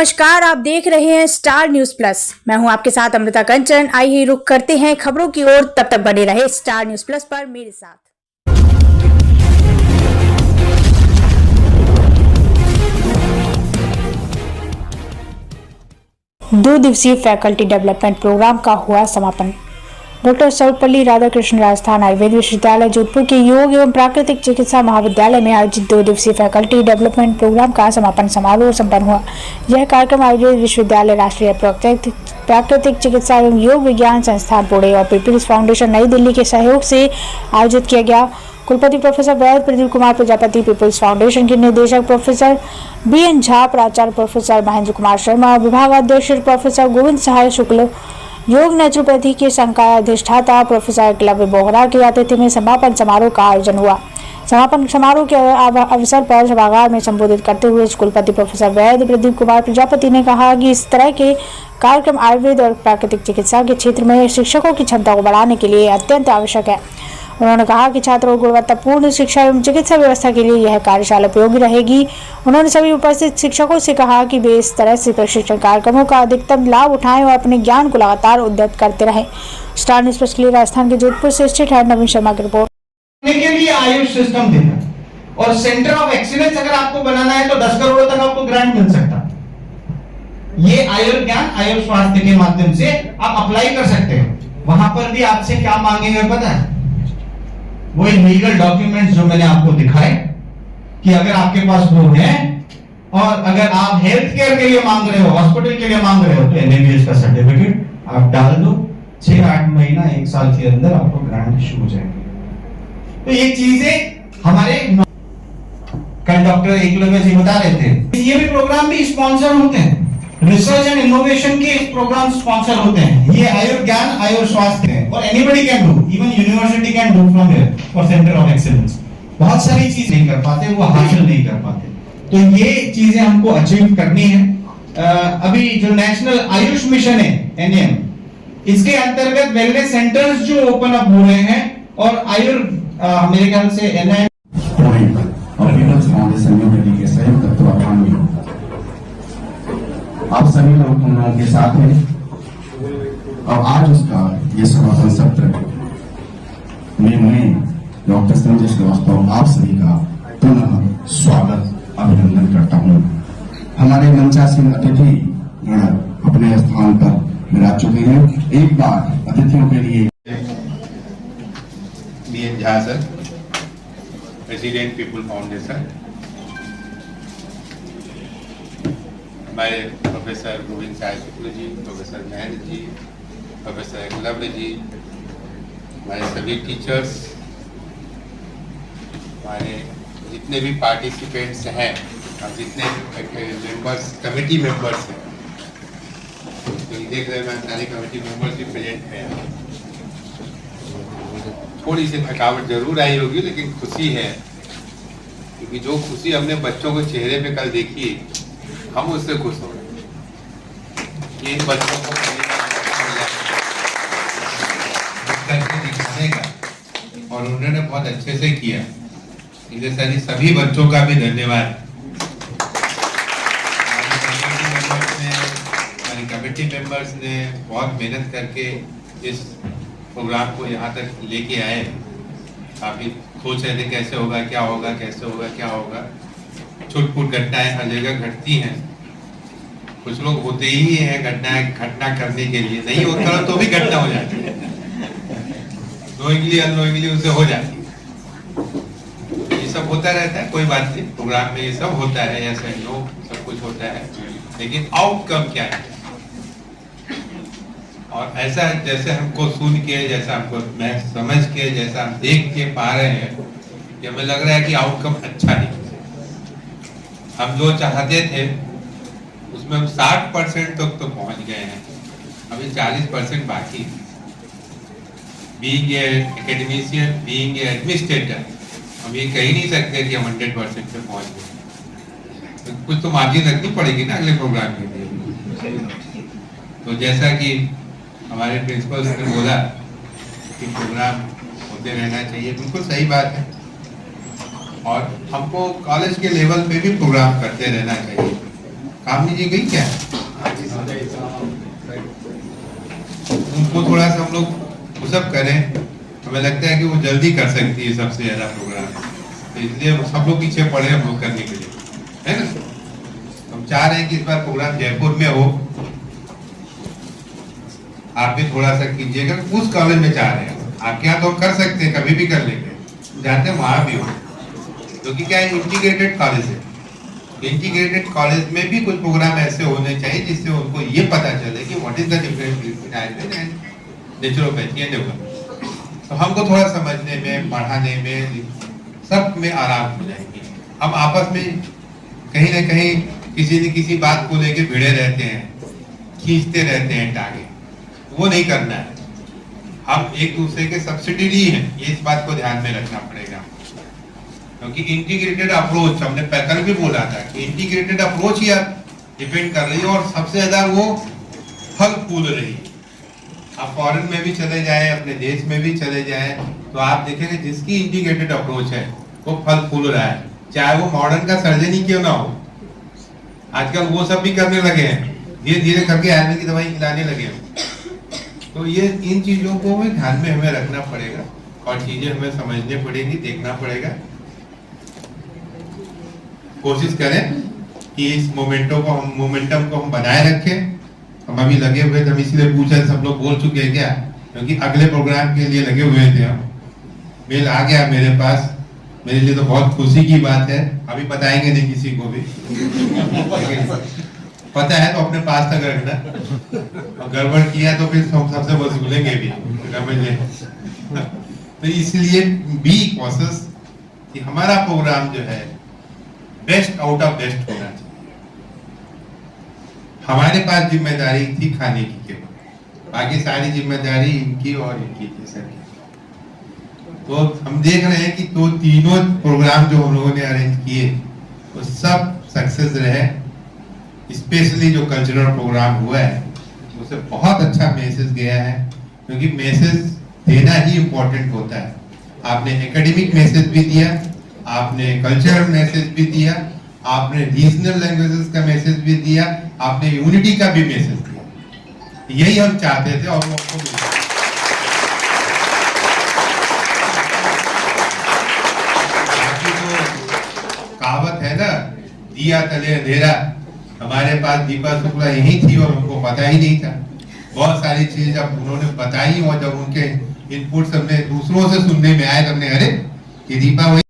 नमस्कार, आप देख रहे हैं स्टार न्यूज प्लस। मैं हूं आपके साथ अमृता कंचन। आइए रुक करते हैं खबरों की ओर। तब तक बने रहे स्टार न्यूज प्लस पर मेरे साथ। 2 दिवसीय फैकल्टी डेवलपमेंट प्रोग्राम का हुआ समापन। डॉक्टर सर्वपल्ली राधाकृष्ण राजस्थान आयुर्वेद विश्वविद्यालय जोधपुर के योग एवं प्राकृतिक चिकित्सा महाविद्यालय में आयोजित 2 दिवसीय फैकल्टी डेवलपमेंट प्रोग्राम का समापन समारोह संपन्न हुआ। यह कार्यक्रम आयुर्वेद विश्वविद्यालय, राष्ट्रीय प्राकृतिक चिकित्सा एवं योग विज्ञान संस्थान पुणे और पीपल्स फाउंडेशन नई दिल्ली के सहयोग से आयोजित किया गया। कुलपति प्रोफेसर वैद्य प्रदीप कुमार प्रजापति, पीपल्स फाउंडेशन के निदेशक प्रोफेसर BN झा, प्राचार्य प्रोफेसर महेंद्र कुमार शर्मा, विभागाध्यक्ष प्रोफेसर गोविंद सहाय शुक्ल, योग नेचुरोपैथी के संकाय अधिष्ठाता प्रोफेसर एकलव्य बोहरा के आतिथ्य में समापन समारोह का आयोजन हुआ। समापन समारोह के अवसर पर सभागार में संबोधित करते हुए कुलपति प्रोफेसर वैद्य प्रदीप कुमार प्रजापति ने कहा कि इस तरह के कार्यक्रम आयुर्वेद और प्राकृतिक चिकित्सा के क्षेत्र में शिक्षकों की क्षमता को बढ़ाने के लिए अत्यंत आवश्यक है। उन्होंने कहा कि छात्रों को गुणवत्तापूर्ण शिक्षा एवं चिकित्सा व्यवस्था के लिए यह कार्यशाला उपयोगी रहेगी। उन्होंने सभी उपस्थित शिक्षकों से कहा कि वे इस तरह से प्रशिक्षण कार्यक्रमों का अधिकतम लाभ उठाएं और अपने ज्ञान को लगातार उद्यत करते रहें। स्टार न्यूज प्लस के लिए राजस्थान के जोधपुर से स्टेट हेड नवीन शर्मा की रिपोर्ट। के लिए आयुष सिस्टम देना है और सेंटर ऑफ एक्सीलेंस अगर आपको बनाना है तो 10 करोड़ तक आपको ग्रांट मिल सकता है। ये आयुर्ज्ञान आयुष स्वास्थ्य के माध्यम से आप अप्लाई कर सकते हैं। वहां पर भी आपसे क्या मांगेंगे पता है? वो लीगल डॉक्यूमेंट्स जो मैंने आपको दिखाए कि अगर आपके पास वो है और अगर आप हेल्थ केयर के लिए मांग रहे हो, हॉस्पिटल के लिए मांग रहे हो तो एमबीबीएस का सर्टिफिकेट आप डाल दो। 6-8 महीना 1 साल के अंदर आपको ग्रांट शुरू हो जाएगी। तो ये चीजें हमारे कल डॉक्टर एकलव्य जी बता रहे थे। ये भी प्रोग्राम भी स्पॉन्सर होते हैं, रिसर्च एंड इनोवेशन के प्रोग्राम स्पॉन्सर होते हैं। ये आयुर्ज्ञान आयुष स्वास्थ्य है और anybody can do, even university can do from here for centre of excellence. बहुत सारी चीज नहीं कर पाते, वो हासिल नहीं कर पाते, तो ये चीजें हमको अचीव करनी है। अभी जो नेशनल आयुष मिशन है NAM, इसके अंतर्गत वेलनेस सेंटर्स जो ओपन अप हो रहे हैं और मेरे ख्याल से NIM और पीपल्स फाउंडेशन के संयुक्त तत्वाधान में आप सभी लोग उन लोगों के साथ हैं और आज उसका ये समापन सत्र में मैं डॉक्टर संजय श्रीवास्तव आप सभी का पुनः स्वागत अभिनंदन करता हूं। हमारे मंचासीन अतिथि अपने स्थान पर विराज चुके हैं। एक बार अतिथियों के लिए BN Jha sir, president people foundation, हमारे प्रोफेसर गोविंद सहाय शुक्ल जी, प्रोफेसर महेंद्र जी, प्रोफेसर एकलव्य जी, हमारे सभी टीचर्स, हमारे जितने भी पार्टिसिपेंट्स हैं और जितने मेंबर्स, कमेटी मेंबर्स हैं, तो देख रहे हैं सारे कमेटी मेंबर्स भी प्रेजेंट हैं। थोड़ी सी थकावट जरूर आई होगी, लेकिन खुशी है क्योंकि जो खुशी हमने बच्चों के चेहरे पे कल देखी, हम उससे खुश हो रहे हैं। इन बच्चों को करके दिखाने का और उन्होंने बहुत अच्छे से किया। इसलिए सभी बच्चों का भी धन्यवाद। हमारी कमेटी मेंबर्स ने बहुत मेहनत करके इस प्रोग्राम को यहाँ तक लेके आए। काफी सोच रहे थे कैसे होगा, क्या होगा, कैसे होगा, क्या होगा। छुटपुट घटनाएं हर जगह घटती हैं। कुछ लोग होते ही हैं घटना करने के लिए, नहीं होता तो भी घटना हो जाती है, नोइंगली अननोइंगली उसे हो जाती है। ये सब होता रहता है, कोई बात नहीं, प्रोग्राम में ये सब होता है, ऐसे नो सब कुछ होता है, लेकिन आउटकम क्या है? और ऐसा जैसे हमको सुन के, जैसा हमको मैं समझ के, जैसा हम देख के पा रहे हैं कि हमें लग रहा है कि आउटकम अच्छा नहीं। हम जो चाहते थे उसमें हम 60% तक तो पहुंच गए हैं, अभी 40% बाकी। Being a academician, being a administrator, हम ये कह ही नहीं सकते कि हम 100% पे पहुंच गए। तो कुछ तो मार्जिन रखनी पड़ेगी ना अगले प्रोग्राम के लिए। तो जैसा कि हमारे प्रिंसिपल ने बोला कि प्रोग्राम होते रहना चाहिए, बिल्कुल सही बात है। और हमको कॉलेज के लेवल पे भी प्रोग्राम करते रहना चाहिए। कामनी जी गई क्या? उनको थोड़ा सा हम लोग पुशअप करें, हमें लगता है कि वो जल्दी कर सकती है सबसे ज्यादा प्रोग्राम, तो इसलिए सब लोग पीछे पड़े हम लोग करने के लिए, है ना। हम चाह रहे हैं कि इस बार प्रोग्राम जयपुर में हो, आप भी थोड़ा सा कीजिएगा। उस कॉलेज में चाह रहे हैं, आपके यहाँ तो कर सकते हैं, कभी भी कर लेंगे, जानते हैं वहां भी हो, क्योंकि क्या है इंटीग्रेटेड कॉलेज है। इंटीग्रेटेड कॉलेज में भी कुछ प्रोग्राम ऐसे होने चाहिए जिससे उनको ये पता चले कि what is the difference between Ayurveda and naturopathy and yoga. तो हमको थोड़ा समझने में, पढ़ाने में, सब में आराम हो जाएगी। हम आपस में कहीं ना कहीं किसी न किसी बात को लेके भिड़े रहते हैं, खींचते रहते हैं टांगे, वो नहीं करना है। हम एक दूसरे के सब्सिडियरी हैं, ये इस बात को ध्यान में रखना पड़ेगा, क्योंकि इंटीग्रेटेड अप्रोच, हमने कल भी बोला था कि इंटीग्रेटेड अप्रोच ही आप डिपेंड कर रही है और सबसे ज्यादा वो फल फूल रही है। आप फॉरेन में भी चले जाएं, अपने देश में भी चले जाएं, तो आप देखेंगे जिसकी इंटीग्रेटेड अप्रोच है वो फल फूल रहा है, चाहे वो मॉडर्न का सर्जन ही क्यों ना हो। आजकल वो सब भी करने लगे हैं, धीरे धीरे करके आयुर्वेद की दवाई खिलाने लगे हैं। तो ये इन चीजों को भी ध्यान में हमें रखना पड़ेगा और चीजें हमें समझनी पड़ेगी, देखना पड़ेगा। कोशिश करें कि इस मोमेंटम को हम बनाए रखें। हम अभी लगे हुए थे, हम इसलिए पूछा, सब लोग बोल चुके हैं क्या, क्योंकि अगले प्रोग्राम के लिए लगे हुए थे हम। मेल आ गया मेरे पास, मेरे लिए तो बहुत खुशी की बात है। अभी बताएंगे नहीं किसी को भी, पता है तो अपने पास तक रखना, और गड़बड़ किया तो फिर हम सबसे वसूलेंगे भी, तो इसलिए बी कॉशियस कि हमारा प्रोग्राम जो है बेस्ट आउट ऑफ बेस्ट होना चाहिए। हमारे पास जिम्मेदारी थी खाने की केवल, बाकी सारी जिम्मेदारी इनकी और इनकी थी सर। तो हम देख रहे हैं कि तो तीनों प्रोग्राम जो हम लोगों ने अरेंज किए वो सब सक्सेस रहे। स्पेशली जो कल्चरल प्रोग्राम हुआ है उससे बहुत अच्छा मैसेज गया है, क्योंकि मैसेज देना ही इम्पोर्टेंट होता है। आपने एकेडमिक मैसेज भी दिया, आपने कल्चरल मैसेज भी दिया, आपने रीजनल लैंग्वेजेस का मैसेज भी दिया, आपने यूनिटी का भी मैसेज दिया। यही हम चाहते थे और वो हमको मिला। बाकी तो कहावत है ना, दिया तले अंधेरा, हमारे पास दीपा शुक्ला यही थी और उनको पता ही नहीं था। बहुत सारी चीजें जब उन्होंने बताई और जब उनके इनपुट हमने दूसरों से सुनने में आए, हमने अरे ये दीपा वही